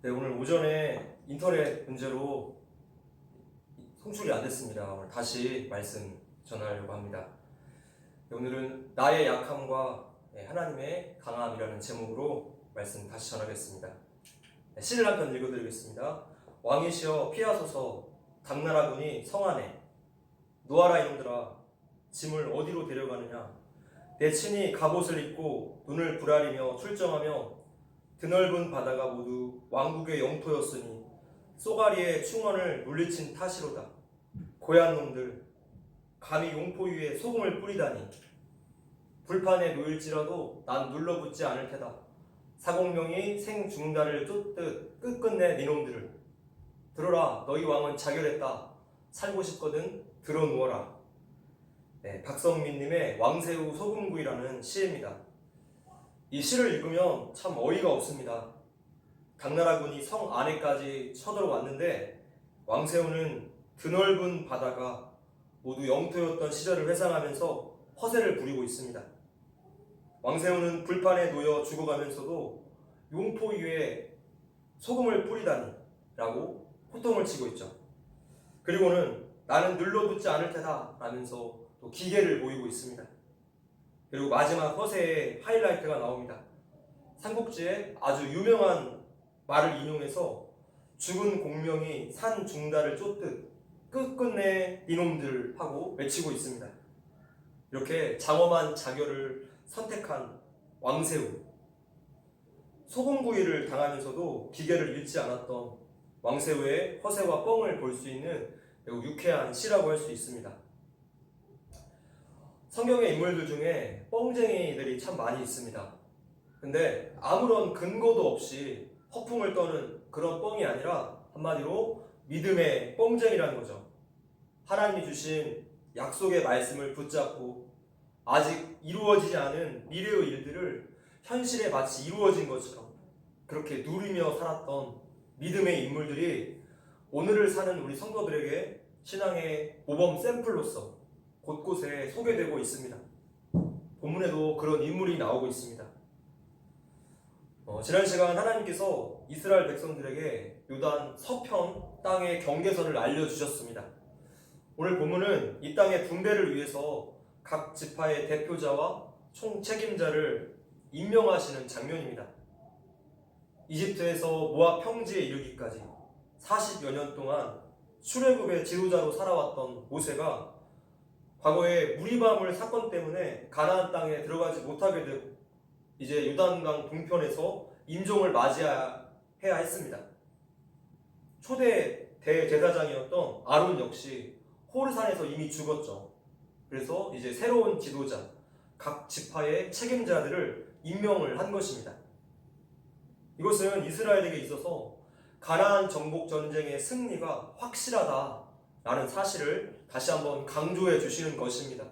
네, 오늘 오전에 인터넷 문제로 송출이 안 됐습니다. 오늘 다시 말씀 전하려고 합니다. 네, 오늘은 나의 약함과 하나님의 강함이라는 제목으로 말씀 다시 전하겠습니다. 네, 시를 한 편 읽어드리겠습니다. 왕이시여 피하소서, 당나라군이 성 안에. 노아라 이놈들아, 짐을 어디로 데려가느냐. 내 친히 갑옷을 입고 눈을 부라리며 출정하며 드넓은 바다가 모두 왕국의 영토였으니 쏘가리의 충언을 물리친 탓이로다. 고얀 놈들, 감히 용포 위에 소금을 뿌리다니. 불판에 놓일지라도 난 눌러붙지 않을 테다. 사공명이 생중다를 쫓듯 끝끝내 니놈들을. 들어라, 너희 왕은 자결했다. 살고 싶거든 들어 누워라. 네, 박성민님의 왕새우 소금구이라는 시입니다. 이 시를 읽으면 참 어이가 없습니다. 당나라군이 성 안에까지 쳐들어왔는데 왕새우는 드넓은 바다가 모두 영토였던 시절을 회상하면서 허세를 부리고 있습니다. 왕새우는 불판에 놓여 죽어가면서도 용포 위에 소금을 뿌리다니 라고 호통을 치고 있죠. 그리고는 나는 눌러붙지 않을 테다 라면서 또 기계를 보이고 있습니다. 그리고 마지막 허세의 하이라이트가 나옵니다. 삼국지에 아주 유명한 말을 인용해서 죽은 공명이 산 중다를 쫓듯 끝끝내 이놈들 하고 외치고 있습니다. 이렇게 장엄한 자결을 선택한 왕새우, 소금구이를 당하면서도 기계를 잃지 않았던 왕새우의 허세와 뻥을 볼 수 있는 매우 유쾌한 시라고 할 수 있습니다. 성경의 인물들 중에 뻥쟁이들이 참 많이 있습니다. 근데 아무런 근거도 없이 허풍을 떠는 그런 뻥이 아니라 한마디로 믿음의 뻥쟁이라는 거죠. 하나님이 주신 약속의 말씀을 붙잡고 아직 이루어지지 않은 미래의 일들을 현실에 마치 이루어진 것처럼 그렇게 누리며 살았던 믿음의 인물들이 오늘을 사는 우리 성도들에게 신앙의 모범 샘플로서 곳곳에 소개되고 있습니다. 본문에도 그런 인물이 나오고 있습니다. 지난 시간 하나님께서 이스라엘 백성들에게 요단 서편 땅의 경계선을 알려주셨습니다. 오늘 본문은 이 땅의 분배를 위해서 각 지파의 대표자와 총책임자를 임명하시는 장면입니다. 이집트에서 모압 평지에 이르기까지 40여 년 동안 출애굽의 지도자로 살아왔던 모세가 과거에 무리바물 사건 때문에 가나안 땅에 들어가지 못하게 되고 이제 요단강 동편에서 임종을 맞이해야 했습니다. 초대 대제사장이었던 아론 역시 호르산에서 이미 죽었죠. 그래서 이제 새로운 지도자, 각 지파의 책임자들을 임명을 한 것입니다. 이것은 이스라엘에게 있어서 가나안 정복 전쟁의 승리가 확실하다라는 사실을 다시 한번 강조해 주시는 것입니다.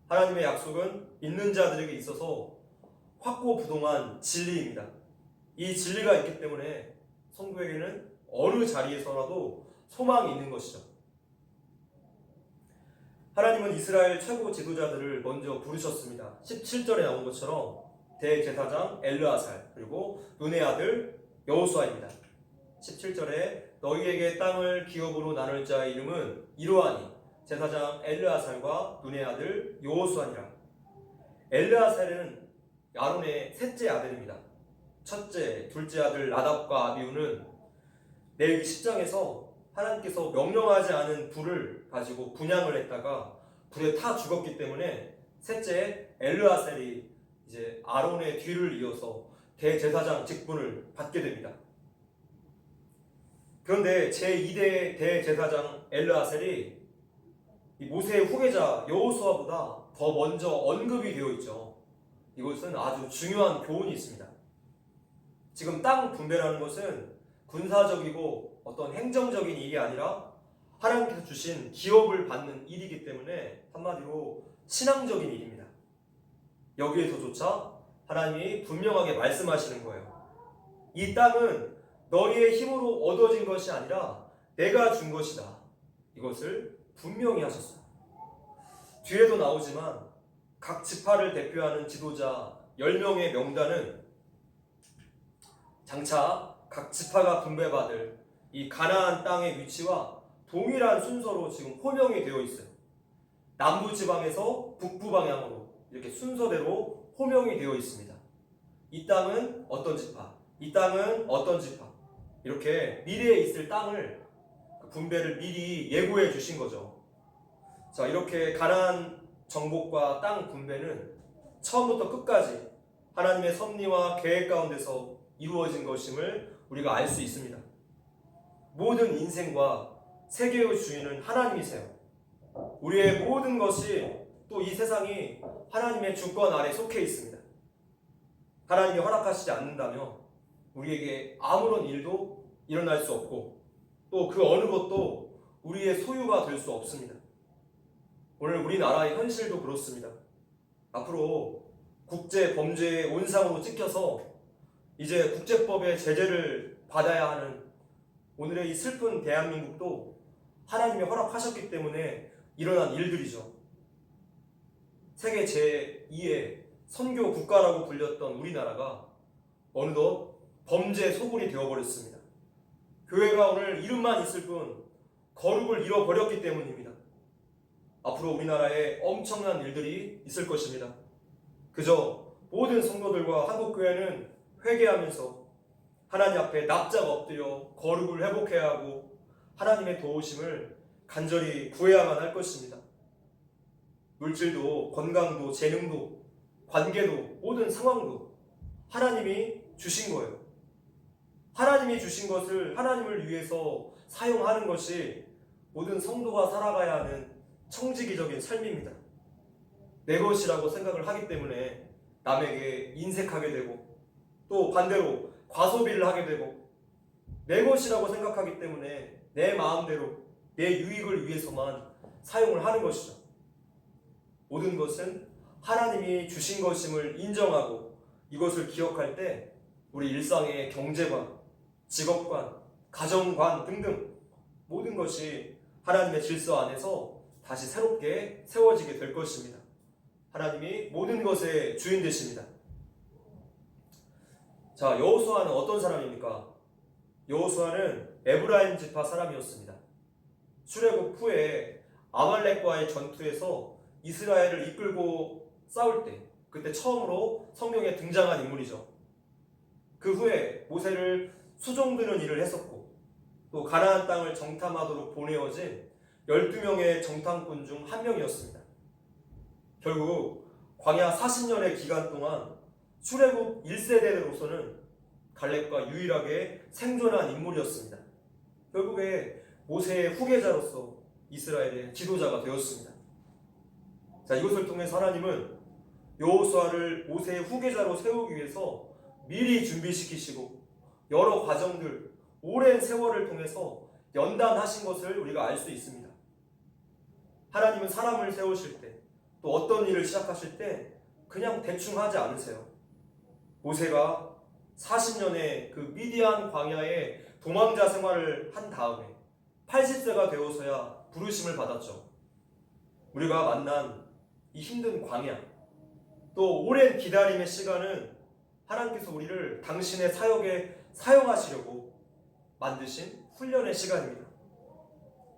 하나님의 약속은 믿는 자들에게 있어서 확고부동한 진리입니다. 이 진리가 있기 때문에 성도에게는 어느 자리에서라도 소망이 있는 것이죠. 하나님은 이스라엘 최고 지도자들을 먼저 부르셨습니다. 17절에 나온 것처럼 대제사장 엘르아살 그리고 눈의 아들 여호수아입니다. 17절에 너희에게 땅을 기업으로 나눌 자의 이름은 이러하니 제사장 엘르아살과 눈의 아들 여호수아니라. 엘르아살은 아론의 셋째 아들입니다. 첫째, 둘째 아들 나답과 아비후는 레위기 10장에서 하나님께서 명령하지 않은 불을 가지고 분향을 했다가 불에 타 죽었기 때문에 셋째 엘르아살이 이제 아론의 뒤를 이어서 대제사장 직분을 받게 됩니다. 그런데 제2대 대제사장 엘르아살이 모세의 후계자 여호수아보다 더 먼저 언급이 되어 있죠. 이것은 아주 중요한 교훈이 있습니다. 지금 땅 분배라는 것은 군사적이고 어떤 행정적인 일이 아니라 하나님께서 주신 기업을 받는 일이기 때문에 한마디로 신앙적인 일입니다. 여기에서조차 하나님이 분명하게 말씀하시는 거예요. 이 땅은 너희의 힘으로 얻어진 것이 아니라 내가 준 것이다. 이것을 분명히 하셨어요. 뒤에도 나오지만 각 지파를 대표하는 지도자 10명의 명단은 장차 각 지파가 분배받을 이 가나안 땅의 위치와 동일한 순서로 지금 호명이 되어 있어요. 남부 지방에서 북부 방향으로 이렇게 순서대로 호명이 되어 있습니다. 이 땅은 어떤 지파, 이 땅은 어떤 지파, 이렇게 미래에 있을 땅을 분배를 미리 예고해 주신 거죠. 자, 이렇게 가나안 정복과 땅 분배는 처음부터 끝까지 하나님의 섭리와 계획 가운데서 이루어진 것임을 우리가 알 수 있습니다. 모든 인생과 세계의 주인은 하나님이세요. 우리의 모든 것이 또 이 세상이 하나님의 주권 아래 속해 있습니다. 하나님이 허락하시지 않는다면 우리에게 아무런 일도 일어날 수 없고 또 그 어느 것도 우리의 소유가 될 수 없습니다. 오늘 우리나라의 현실도 그렇습니다. 앞으로 국제 범죄의 온상으로 찍혀서 이제 국제법의 제재를 받아야 하는 오늘의 이 슬픈 대한민국도 하나님이 허락하셨기 때문에 일어난 일들이죠. 세계 제2의 선교 국가라고 불렸던 우리나라가 어느덧 범죄 소굴이 되어버렸습니다. 교회가 오늘 이름만 있을 뿐 거룩을 잃어버렸기 때문입니다. 앞으로 우리나라에 엄청난 일들이 있을 것입니다. 그저 모든 성도들과 한국교회는 회개하면서 하나님 앞에 납작 엎드려 거룩을 회복해야 하고 하나님의 도우심을 간절히 구해야만 할 것입니다. 물질도 건강도 재능도 관계도 모든 상황도 하나님이 주신 거예요. 하나님이 주신 것을 하나님을 위해서 사용하는 것이 모든 성도가 살아가야 하는 청지기적인 삶입니다. 내 것이라고 생각을 하기 때문에 남에게 인색하게 되고 또 반대로 과소비를 하게 되고 내 것이라고 생각하기 때문에 내 마음대로 내 유익을 위해서만 사용을 하는 것이죠. 모든 것은 하나님이 주신 것임을 인정하고 이것을 기억할 때 우리 일상의 경제관, 직업관, 가정관 등등 모든 것이 하나님의 질서 안에서 다시 새롭게 세워지게 될 것입니다. 하나님이 모든 것의 주인 되십니다. 자, 여호수아는 어떤 사람입니까? 여호수아는 에브라임 지파 사람이었습니다. 출애굽 후에 아말렉과의 전투에서 이스라엘을 이끌고 싸울 때 그때 처음으로 성경에 등장한 인물이죠. 그 후에 모세를 수종드는 일을 했었고 또 가나안 땅을 정탐하도록 보내어진 12명의 정탐꾼 중 한 명이었습니다. 결국 광야 40년의 기간 동안 출애굽 1세대로서는 갈렙과 유일하게 생존한 인물이었습니다. 결국에 모세의 후계자로서 이스라엘의 지도자가 되었습니다. 자, 이것을 통해서 하나님은 여호수아를 모세의 후계자로 세우기 위해서 미리 준비시키시고 여러 과정들, 오랜 세월을 통해서 연단하신 것을 우리가 알 수 있습니다. 하나님은 사람을 세우실 때, 또 어떤 일을 시작하실 때 그냥 대충 하지 않으세요. 모세가 40년의 그 미디안 광야의 도망자 생활을 한 다음에 80세가 되어서야 부르심을 받았죠. 우리가 만난 이 힘든 광야, 또 오랜 기다림의 시간은 하나님께서 우리를 당신의 사역에 사용하시려고 만드신 훈련의 시간입니다.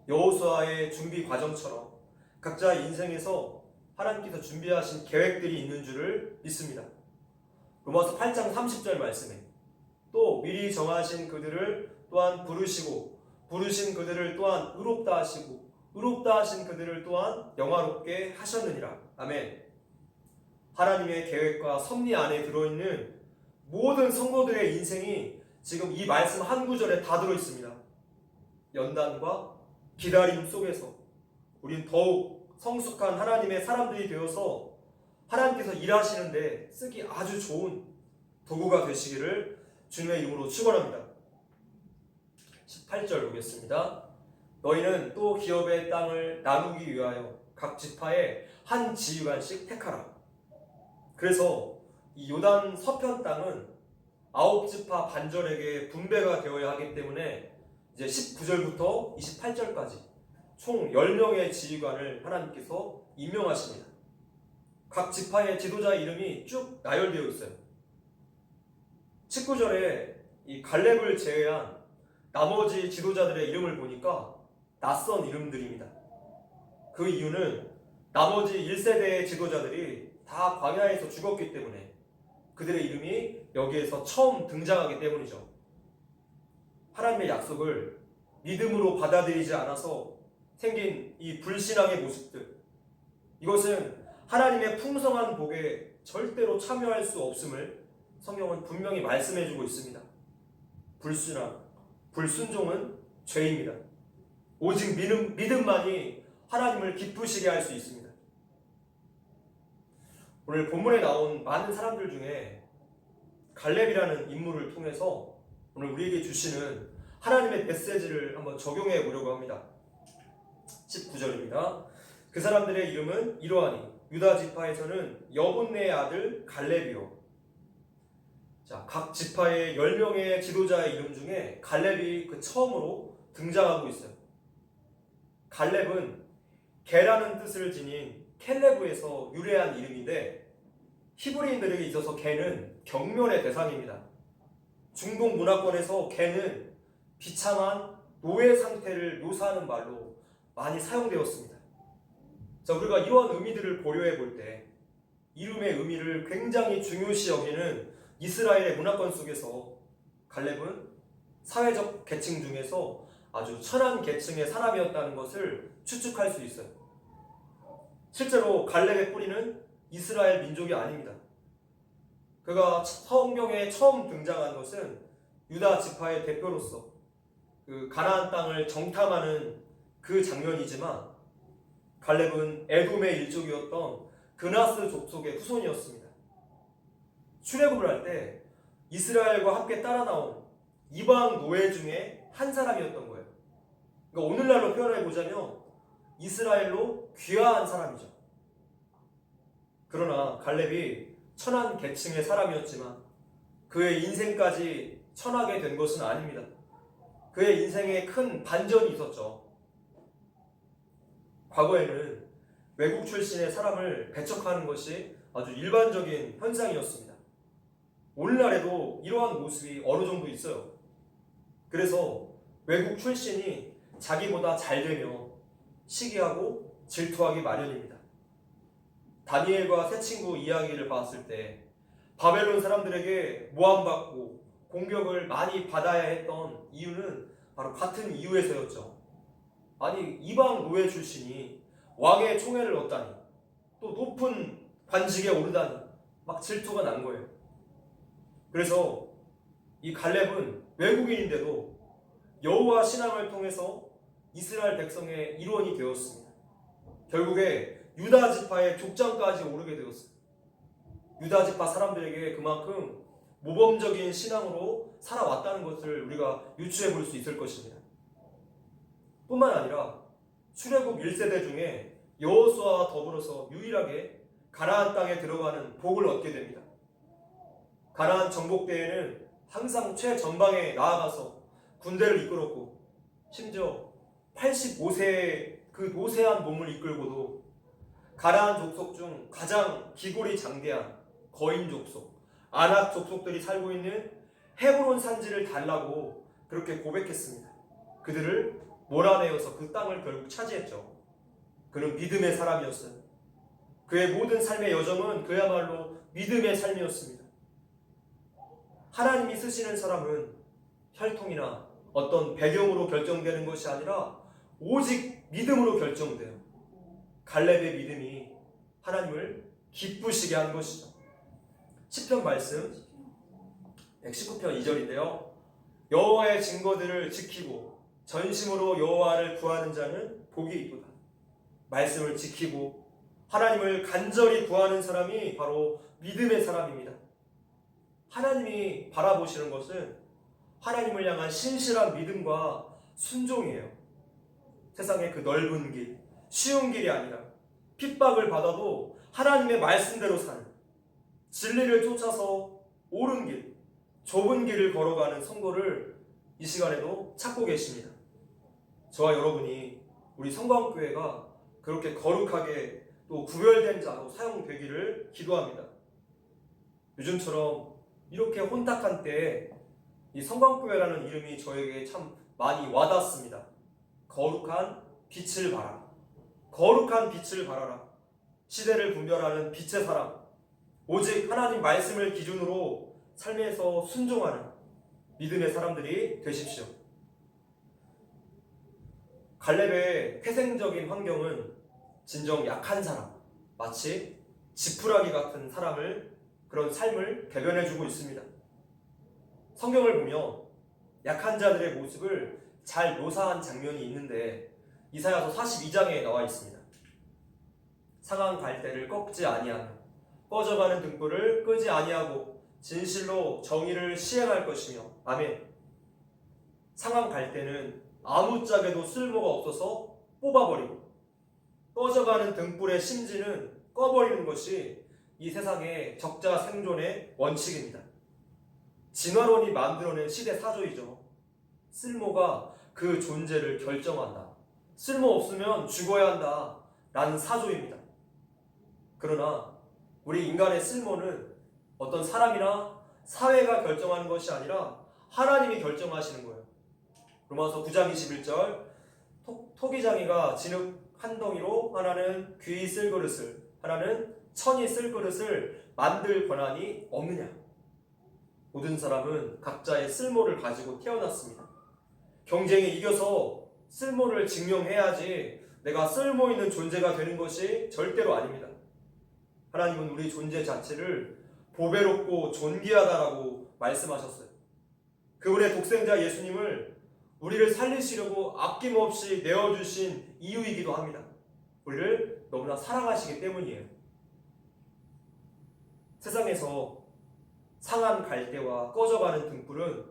여호수아의 준비 과정처럼 각자 인생에서 하나님께서 준비하신 계획들이 있는 줄을 믿습니다. 로마서 8장 30절 말씀에 또 미리 정하신 그들을 또한 부르시고 부르신 그들을 또한 의롭다 하시고 의롭다 하신 그들을 또한 영화롭게 하셨느니라. 아멘. 하나님의 계획과 섭리 안에 들어있는 모든 성도들의 인생이 지금 이 말씀 한 구절에 다 들어있습니다. 연단과 기다림 속에서 우린 더욱 성숙한 하나님의 사람들이 되어서 하나님께서 일하시는데 쓰기 아주 좋은 도구가 되시기를 주님의 이름으로 축원합니다. 18절 보겠습니다. 너희는 또 기업의 땅을 나누기 위하여 각 지파에 한 지휘관씩 택하라. 그래서 이 요단 서편 땅은 9지파 반절에게 분배가 되어야 하기 때문에 이제 19절부터 28절까지 총 10명의 지휘관을 하나님께서 임명하십니다. 각 지파의 지도자 이름이 쭉 나열되어 있어요. 19절에 이 갈렙을 제외한 나머지 지도자들의 이름을 보니까 낯선 이름들입니다. 그 이유는 나머지 1세대의 지도자들이 다 광야에서 죽었기 때문에 그들의 이름이 여기에서 처음 등장하기 때문이죠. 하나님의 약속을 믿음으로 받아들이지 않아서 생긴 이 불신앙의 모습들, 이것은 하나님의 풍성한 복에 절대로 참여할 수 없음을 성경은 분명히 말씀해주고 있습니다. 불신앙, 불순종은 죄입니다. 오직 믿음만이 하나님을 기쁘시게 할 수 있습니다. 오늘 본문에 나온 많은 사람들 중에 갈렙이라는 인물을 통해서 오늘 우리에게 주시는 하나님의 메시지를 한번 적용해 보려고 합니다. 19절입니다. 그 사람들의 이름은 이러하니 유다 지파에서는 여분네의 아들 갈렙이요. 자, 각 지파의 10명의 지도자의 이름 중에 갈렙이 그 처음으로 등장하고 있어요. 갈렙은 개라는 뜻을 지닌 켈레브에서 유래한 이름인데 히브리인들에게 있어서 개는 경멸의 대상입니다. 중동 문화권에서 개는 비참한 노예 상태를 묘사하는 말로 많이 사용되었습니다. 자, 우리가 이러한 의미들을 고려해 볼 때 이름의 의미를 굉장히 중요시 여기는 이스라엘의 문화권 속에서 갈렙은 사회적 계층 중에서 아주 천한 계층의 사람이었다는 것을 추측할 수 있어요. 실제로 갈렙의 뿌리는 이스라엘 민족이 아닙니다. 그가 성경에 처음 등장한 것은 유다 지파의 대표로서 그 가나안 땅을 정탐하는 그 장면이지만 갈렙은 에돔의 일족이었던 그나스 족속의 후손이었습니다. 출애굽을 할 때 이스라엘과 함께 따라 나온 이방 노예 중에 한 사람이었던 거예요. 그러니까 오늘날로 표현해 보자면 이스라엘로 귀화한 사람이죠. 그러나 갈렙이 천한 계층의 사람이었지만 그의 인생까지 천하게 된 것은 아닙니다. 그의 인생에 큰 반전이 있었죠. 과거에는 외국 출신의 사람을 배척하는 것이 아주 일반적인 현상이었습니다. 오늘날에도 이러한 모습이 어느 정도 있어요. 그래서 외국 출신이 자기보다 잘되며 시기하고 질투하기 마련입니다. 다니엘과 세 친구 이야기를 봤을 때 바벨론 사람들에게 모함받고 공격을 많이 받아야 했던 이유는 바로 같은 이유에서였죠. 아니, 이방 노예 출신이 왕의 총애를 얻다니, 또 높은 관직에 오르다니 막 질투가 난 거예요. 그래서 이 갈렙은 외국인인데도 여호와 신앙을 통해서 이스라엘 백성의 일원이 되었습니다. 결국에 유다 지파의 족장까지 오르게 되었어요. 유다 지파 사람들에게 그만큼 모범적인 신앙으로 살아왔다는 것을 우리가 유추해 볼 수 있을 것입니다. 뿐만 아니라 출애굽 1세대 중에 여호수아와 더불어서 유일하게 가나안 땅에 들어가는 복을 얻게 됩니다. 가나안 정복대에는 항상 최전방에 나아가서 군대를 이끌었고 심지어 85세의 그 노쇠한 몸을 이끌고도 가나안 족속 중 가장 기골이 장대한 거인 족속, 아낙 족속들이 살고 있는 헤브론 산지를 달라고 그렇게 고백했습니다. 그들을 몰아내어서 그 땅을 결국 차지했죠. 그는 믿음의 사람이었어요. 그의 모든 삶의 여정은 그야말로 믿음의 삶이었습니다. 하나님이 쓰시는 사람은 혈통이나 어떤 배경으로 결정되는 것이 아니라 오직 믿음으로 결정돼요. 갈렙의 믿음이 하나님을 기쁘시게 한 것이죠. 시편 말씀 119편 2절인데요. 여호와의 증거들을 지키고 전심으로 여호와를 구하는 자는 복이 있도다. 말씀을 지키고 하나님을 간절히 구하는 사람이 바로 믿음의 사람입니다. 하나님이 바라보시는 것은 하나님을 향한 신실한 믿음과 순종이에요. 세상의 그 넓은 길, 쉬운 길이 아니라 핍박을 받아도 하나님의 말씀대로 사는, 진리를 쫓아서 옳은 길, 좁은 길을 걸어가는 성도를 이 시간에도 찾고 계십니다. 저와 여러분이 우리 성광교회가 그렇게 거룩하게 또 구별된 자로 사용되기를 기도합니다. 요즘처럼 이렇게 혼탁한 때에 이 성광교회라는 이름이 저에게 참 많이 와닿습니다. 거룩한 빛을 발하라. 거룩한 빛을 발하라. 시대를 분별하는 빛의 사람. 오직 하나님 말씀을 기준으로 삶에서 순종하는 믿음의 사람들이 되십시오. 갈렙의 회생적인 환경은 진정 약한 사람, 마치 지푸라기 같은 그런 삶을 대변해주고 있습니다. 성경을 보면 약한 자들의 모습을 잘 묘사한 장면이 있는데 이사야서 42장에 나와 있습니다. 상한 갈대를 꺾지 아니하며 꺼져가는 등불을 끄지 아니하고 진실로 정의를 시행할 것이며. 아멘. 상한 갈대는 아무짝에도 쓸모가 없어서 뽑아버리고 꺼져가는 등불의 심지는 꺼버리는 것이 이 세상의 적자 생존의 원칙입니다. 진화론이 만들어낸 시대 사조이죠. 쓸모가 그 존재를 결정한다. 쓸모없으면 죽어야 한다 라는 사조입니다. 그러나 우리 인간의 쓸모는 어떤 사람이나 사회가 결정하는 것이 아니라 하나님이 결정하시는 거예요. 로마서 9장 21절 토기장이가 진흙 한 덩이로 하나는 귀 쓸 그릇을 하나는 천이 쓸 그릇을 만들 권한이 없느냐. 모든 사람은 각자의 쓸모를 가지고 태어났습니다. 경쟁에 이겨서 쓸모를 증명해야지 내가 쓸모 있는 존재가 되는 것이 절대로 아닙니다. 하나님은 우리 존재 자체를 보배롭고 존귀하다라고 말씀하셨어요. 그분의 독생자 예수님을 우리를 살리시려고 아낌없이 내어주신 이유이기도 합니다. 우리를 너무나 사랑하시기 때문이에요. 세상에서 상한 갈대와 꺼져가는 등불은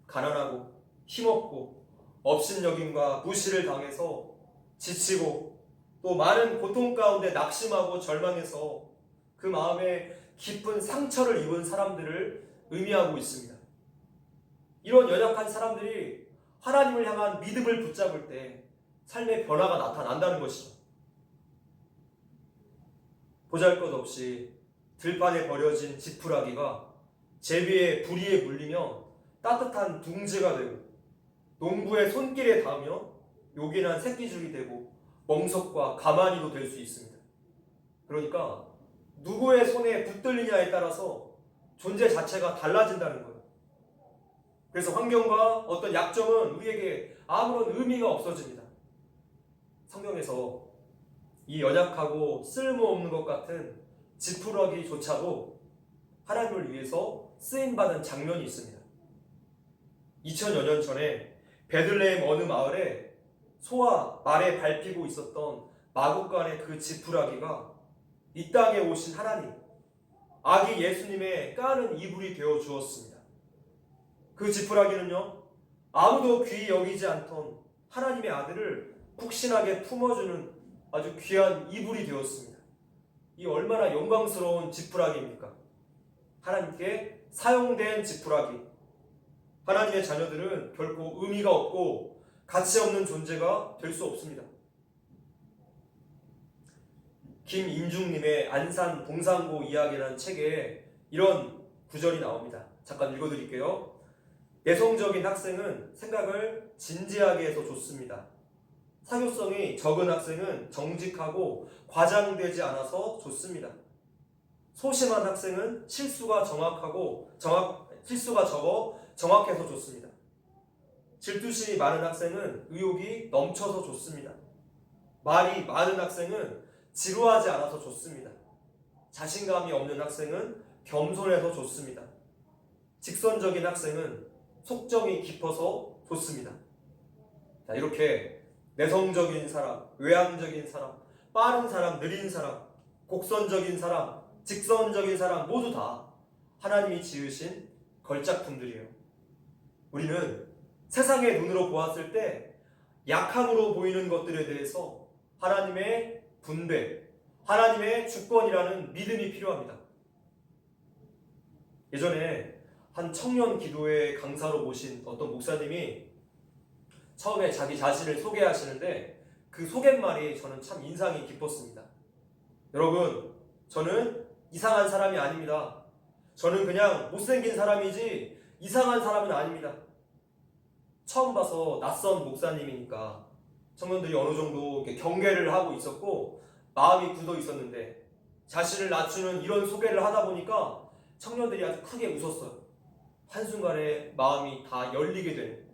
가난하고 힘없고 업신여김과 무시를 당해서 지치고 또 많은 고통 가운데 낙심하고 절망해서 그 마음에 깊은 상처를 입은 사람들을 의미하고 있습니다. 이런 연약한 사람들이 하나님을 향한 믿음을 붙잡을 때 삶의 변화가 나타난다는 것이죠. 보잘것없이 들판에 버려진 지푸라기가 제비의 부리에 물리며 따뜻한 둥지가 되고 농부의 손길에 닿으며 요긴한 새끼줄이 되고 멍석과 가마니도 될 수 있습니다. 그러니까 누구의 손에 붙들리냐에 따라서 존재 자체가 달라진다는 거예요. 그래서 환경과 어떤 약점은 우리에게 아무런 의미가 없어집니다. 성경에서 이 연약하고 쓸모없는 것 같은 지푸라기조차도 하나님을 위해서 쓰임받은 장면이 있습니다. 2000여 년 전에 베들레헴 어느 마을에 소와 말에 밟히고 있었던 마구간의 그 지푸라기가 이 땅에 오신 하나님, 아기 예수님의 까는 이불이 되어 주었습니다. 그 지푸라기는요, 아무도 귀히 여기지 않던 하나님의 아들을 푹신하게 품어주는 아주 귀한 이불이 되었습니다. 이 얼마나 영광스러운 지푸라기입니까? 하나님께 사용된 지푸라기. 하나님의 자녀들은 결코 의미가 없고 가치 없는 존재가 될 수 없습니다. 김인중님의 안산 봉상고 이야기라는 책에 이런 구절이 나옵니다. 잠깐 읽어드릴게요. 내성적인 학생은 생각을 진지하게 해서 좋습니다. 사교성이 적은 학생은 정직하고 과장되지 않아서 좋습니다. 소심한 학생은 실수가 적어 정확해서 좋습니다. 질투심이 많은 학생은 의욕이 넘쳐서 좋습니다. 말이 많은 학생은 지루하지 않아서 좋습니다. 자신감이 없는 학생은 겸손해서 좋습니다. 직선적인 학생은 속정이 깊어서 좋습니다. 자, 이렇게 내성적인 사람, 외향적인 사람, 빠른 사람, 느린 사람, 곡선적인 사람, 직선적인 사람 모두 다 하나님이 지으신 걸작품들이에요. 우리는 세상의 눈으로 보았을 때 약함으로 보이는 것들에 대해서 하나님의 분배, 하나님의 주권이라는 믿음이 필요합니다. 예전에 한 청년 기도회 강사로 모신 어떤 목사님이 처음에 자기 자신을 소개하시는데 그 소개말이 저는 참 인상이 깊었습니다. 여러분, 저는 이상한 사람이 아닙니다. 저는 그냥 못생긴 사람이지 이상한 사람은 아닙니다. 처음 봐서 낯선 목사님이니까 청년들이 어느 정도 이렇게 경계를 하고 있었고 마음이 굳어 있었는데 자신을 낮추는 이런 소개를 하다 보니까 청년들이 아주 크게 웃었어요. 한순간에 마음이 다 열리게 된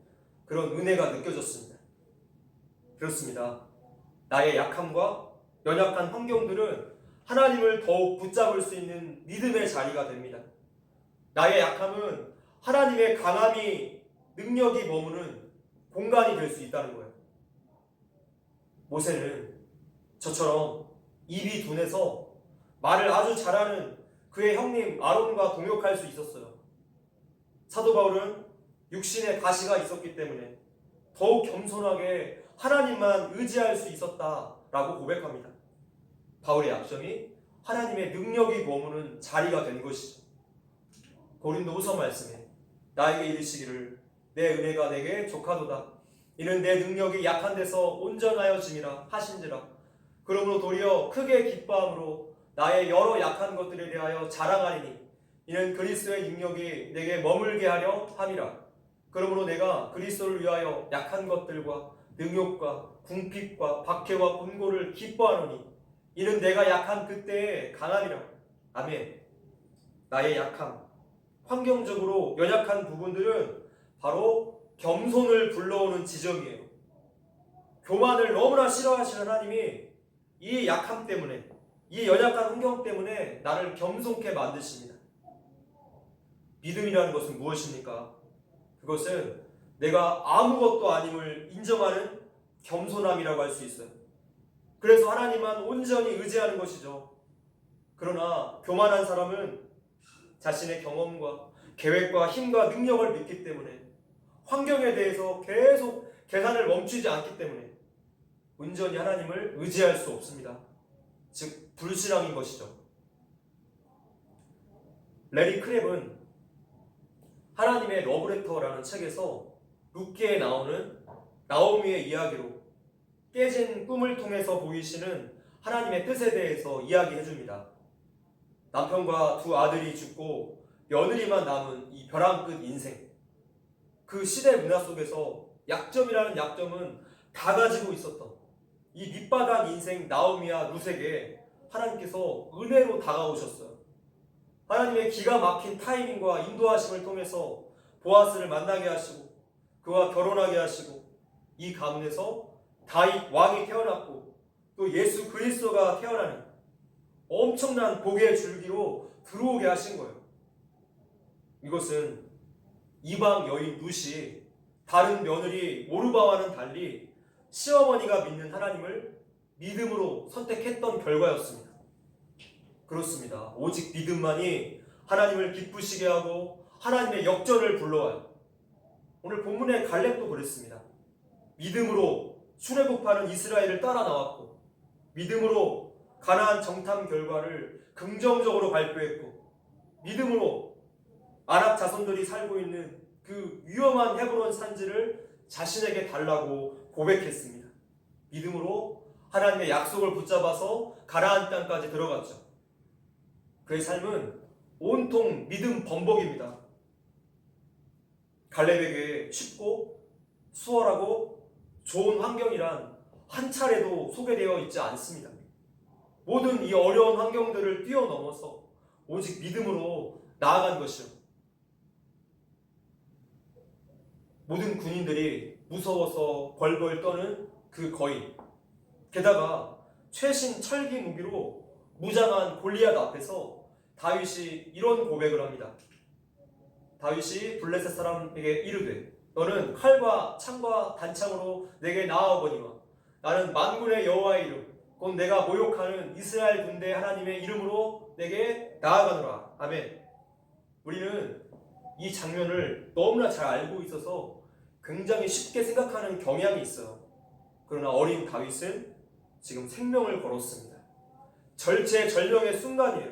그런 은혜가 느껴졌습니다. 그렇습니다. 나의 약함과 연약한 환경들은 하나님을 더욱 붙잡을 수 있는 믿음의 자리가 됩니다. 나의 약함은 하나님의 강함이 능력이 머무는 공간이 될 수 있다는 거예요. 모세는 저처럼 입이 둔해서 말을 아주 잘하는 그의 형님 아론과 동역할 수 있었어요. 사도 바울은 육신에 가시가 있었기 때문에 더욱 겸손하게 하나님만 의지할 수 있었다라고 고백합니다. 바울의 약점이 하나님의 능력이 머무는 자리가 된 것이죠. 고린도후서 말씀에 나에게 이르시기를 내 은혜가 내게 족하도다. 이는 내 능력이 약한 데서 온전하여짐이라 하신지라. 그러므로 도리어 크게 기뻐함으로 나의 여러 약한 것들에 대하여 자랑하리니 이는 그리스도의 능력이 내게 머물게 하려 함이라. 그러므로 내가 그리스도를 위하여 약한 것들과 능욕과 궁핍과 박해와 분고를 기뻐하노니 이는 내가 약한 그때의 강함이라. 아멘. 나의 약함, 환경적으로 연약한 부분들은 바로 겸손을 불러오는 지점이에요. 교만을 너무나 싫어하시는 하나님이 이 약함 때문에, 이 연약한 환경 때문에 나를 겸손케 만드십니다. 믿음이라는 것은 무엇입니까? 그것은 내가 아무것도 아님을 인정하는 겸손함이라고 할 수 있어요. 그래서 하나님만 온전히 의지하는 것이죠. 그러나 교만한 사람은 자신의 경험과 계획과 힘과 능력을 믿기 때문에 환경에 대해서 계속 계산을 멈추지 않기 때문에 온전히 하나님을 의지할 수 없습니다. 즉 불신앙인 것이죠. 레리 크랩은 하나님의 러브레터라는 책에서 룻기에 나오는 나오미의 이야기로 깨진 꿈을 통해서 보이시는 하나님의 뜻에 대해서 이야기해 줍니다. 남편과 두 아들이 죽고 며느리만 남은 이 벼랑 끝 인생. 그 시대 문화 속에서 약점이라는 약점은 다 가지고 있었던 이 밑바닥 인생 나오미와 룻에게 하나님께서 은혜로 다가오셨어요. 하나님의 기가 막힌 타이밍과 인도하심을 통해서 보아스를 만나게 하시고 그와 결혼하게 하시고 이 가문에서 다윗 왕이 태어났고 또 예수 그리스도가 태어나는 엄청난 복의 줄기로 들어오게 하신 거예요. 이것은 이방 여인 룻이 다른 며느리 오르바와는 달리 시어머니가 믿는 하나님을 믿음으로 선택했던 결과였습니다. 그렇습니다. 오직 믿음만이 하나님을 기쁘시게 하고 하나님의 역전을 불러와요. 오늘 본문의 갈렙도 그랬습니다. 믿음으로 수레굽하는 이스라엘을 따라 나왔고 믿음으로 가나안 정탐 결과를 긍정적으로 발표했고 믿음으로 아랍 자손들이 살고 있는 그 위험한 헤브론 산지를 자신에게 달라고 고백했습니다. 믿음으로 하나님의 약속을 붙잡아서 가나안 땅까지 들어갔죠. 그의 삶은 온통 믿음 범벅입니다. 갈렙에게 쉽고 수월하고 좋은 환경이란 한 차례도 소개되어 있지 않습니다. 모든 이 어려운 환경들을 뛰어넘어서 오직 믿음으로 나아간 것이요. 모든 군인들이 무서워서 벌벌 떠는 그 거인, 게다가 최신 철기 무기로 무장한 골리앗 앞에서 다윗이 이런 고백을 합니다. 다윗이 블레셋 사람에게 이르되 너는 칼과 창과 단창으로 내게 나아오거니와 나는 만군의 여호와의 이름 곧 내가 모욕하는 이스라엘 군대 하나님의 이름으로 내게 나아가노라. 아멘. 우리는 이 장면을 너무나 잘 알고 있어서 굉장히 쉽게 생각하는 경향이 있어요. 그러나 어린 다윗은 지금 생명을 걸었습니다. 절체절명의 순간이에요.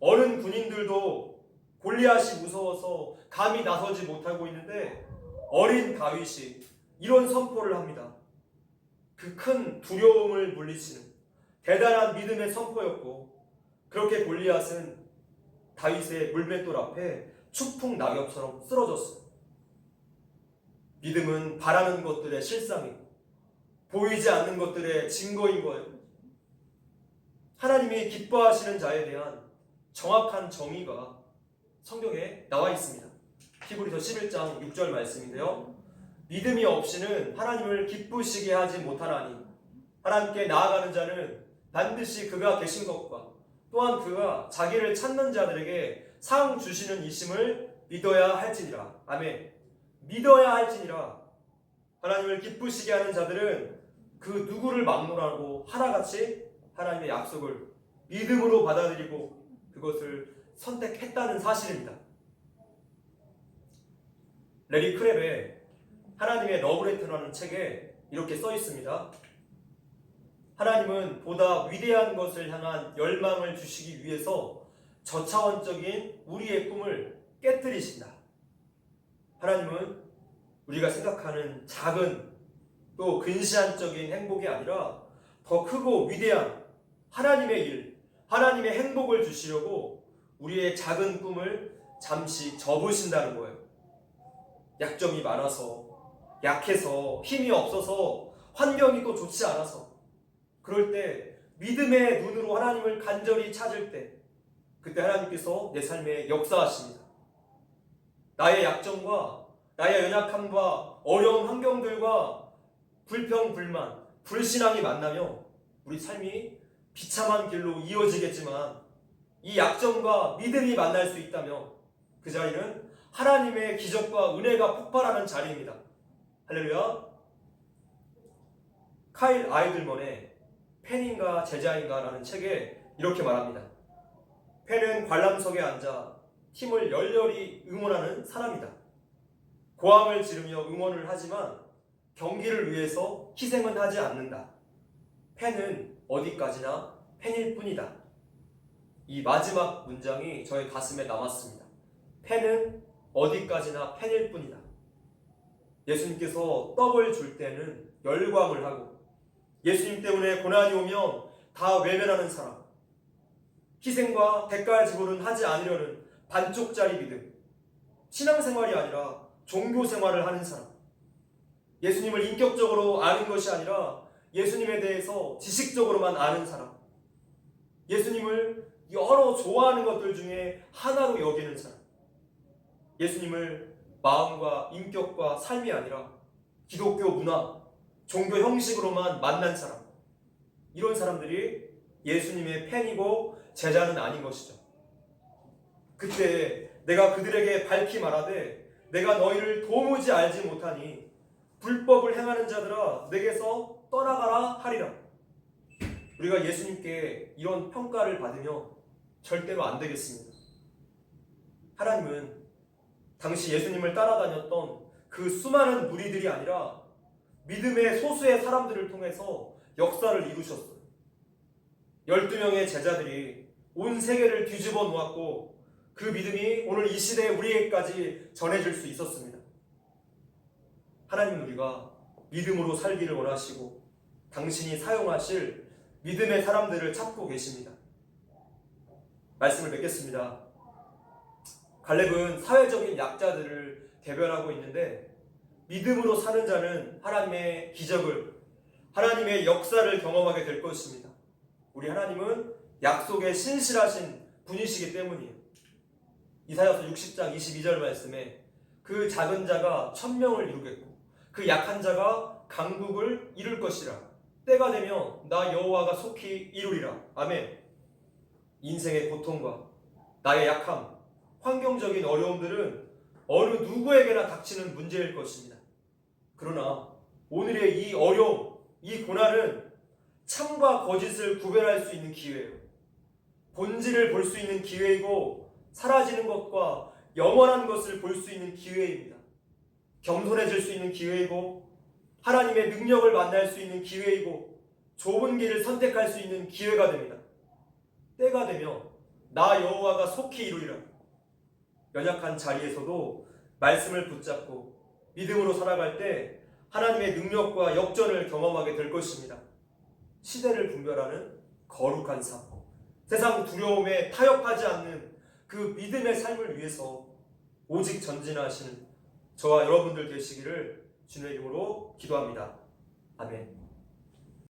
어른 군인들도 골리앗이 무서워서 감히 나서지 못하고 있는데 어린 다윗이 이런 선포를 합니다. 그 큰 두려움을 물리치는 대단한 믿음의 선포였고 그렇게 골리앗은 다윗의 물맷돌 앞에 추풍 낙엽처럼 쓰러졌어요. 믿음은 바라는 것들의 실상이고 보이지 않는 것들의 증거인 거예요. 하나님이 기뻐하시는 자에 대한 정확한 정의가 성경에 나와 있습니다. 히브리서 11장 6절 말씀인데요. 믿음이 없이는 하나님을 기쁘시게 하지 못하나니 하나님께 나아가는 자는 반드시 그가 계신 것과 또한 그가 자기를 찾는 자들에게 상 주시는 이심을 믿어야 할지니라. 아멘. 믿어야 할지니라. 하나님을 기쁘시게 하는 자들은 그 누구를 막론하고 하나같이 하나님의 약속을 믿음으로 받아들이고 그것을 선택했다는 사실입니다. 레리 크랩의 하나님의 러브레터라는 책에 이렇게 써 있습니다. 하나님은 보다 위대한 것을 향한 열망을 주시기 위해서 저차원적인 우리의 꿈을 깨뜨리신다. 하나님은 우리가 생각하는 작은 또 근시안적인 행복이 아니라 더 크고 위대한 하나님의 일, 하나님의 행복을 주시려고 우리의 작은 꿈을 잠시 접으신다는 거예요. 약점이 많아서, 약해서, 힘이 없어서, 환경이 또 좋지 않아서 그럴 때 믿음의 눈으로 하나님을 간절히 찾을 때 그때 하나님께서 내 삶에 역사하십니다. 나의 약점과 나의 연약함과 어려운 환경들과 불평, 불만, 불신앙이 만나며 우리 삶이 비참한 길로 이어지겠지만 이 약점과 믿음이 만날 수 있다면 그 자리는 하나님의 기적과 은혜가 폭발하는 자리입니다. 할렐루야. 카일 아이들먼의 팬인가 제자인가 라는 책에 이렇게 말합니다. 팬은 관람석에 앉아 팀을 열렬히 응원하는 사람이다. 고함을 지르며 응원을 하지만 경기를 위해서 희생은 하지 않는다. 팬은 어디까지나 팬일 뿐이다. 이 마지막 문장이 저의 가슴에 남았습니다. 팬은 어디까지나 팬일 뿐이다. 예수님께서 떡을 줄 때는 열광을 하고 예수님 때문에 고난이 오면 다 외면하는 사람, 희생과 대가 지불은 하지 않으려는 반쪽짜리 믿음, 신앙생활이 아니라 종교생활을 하는 사람, 예수님을 인격적으로 아는 것이 아니라 예수님에 대해서 지식적으로만 아는 사람, 예수님을 여러 좋아하는 것들 중에 하나로 여기는 사람, 예수님을 마음과 인격과 삶이 아니라 기독교 문화, 종교 형식으로만 만난 사람, 이런 사람들이 예수님의 팬이고 제자는 아닌 것이죠. 그때 내가 그들에게 밝히 말하되 내가 너희를 도무지 알지 못하니 불법을 행하는 자들아 내게서 떠나가라 하리라. 우리가 예수님께 이런 평가를 받으며 절대로 안 되겠습니다. 하나님은 당시 예수님을 따라다녔던 그 수많은 무리들이 아니라 믿음의 소수의 사람들을 통해서 역사를 이루셨어요. 12명의 제자들이 온 세계를 뒤집어 놓았고 그 믿음이 오늘 이 시대에 우리에게까지 전해질 수 있었습니다. 하나님은 우리가 믿음으로 살기를 원하시고 당신이 사용하실 믿음의 사람들을 찾고 계십니다. 말씀을 맺겠습니다. 갈렙은 사회적인 약자들을 대변하고 있는데 믿음으로 사는 자는 하나님의 기적을, 하나님의 역사를 경험하게 될 것입니다. 우리 하나님은 약속에 신실하신 분이시기 때문이에요. 이사야서 60장 22절 말씀에 그 작은 자가 1000명을 이루겠고 그 약한 자가 강국을 이룰 것이라. 때가 되면 나 여호와가 속히 이루리라. 아멘. 인생의 고통과 나의 약함, 환경적인 어려움들은 어느 누구에게나 닥치는 문제일 것입니다. 그러나 오늘의 이 어려움, 이 고난은 참과 거짓을 구별할 수 있는 기회예요. 본질을 볼 수 있는 기회이고 사라지는 것과 영원한 것을 볼 수 있는 기회입니다. 겸손해질 수 있는 기회이고 하나님의 능력을 만날 수 있는 기회이고 좁은 길을 선택할 수 있는 기회가 됩니다. 때가 되면 나 여호와가 속히 이루리라. 연약한 자리에서도 말씀을 붙잡고 믿음으로 살아갈 때 하나님의 능력과 역전을 경험하게 될 것입니다. 시대를 분별하는 거룩한 삶, 세상 두려움에 타협하지 않는 그 믿음의 삶을 위해서 오직 전진하시는 저와 여러분들 되시기를 주님의 이름으로 기도합니다. 아멘.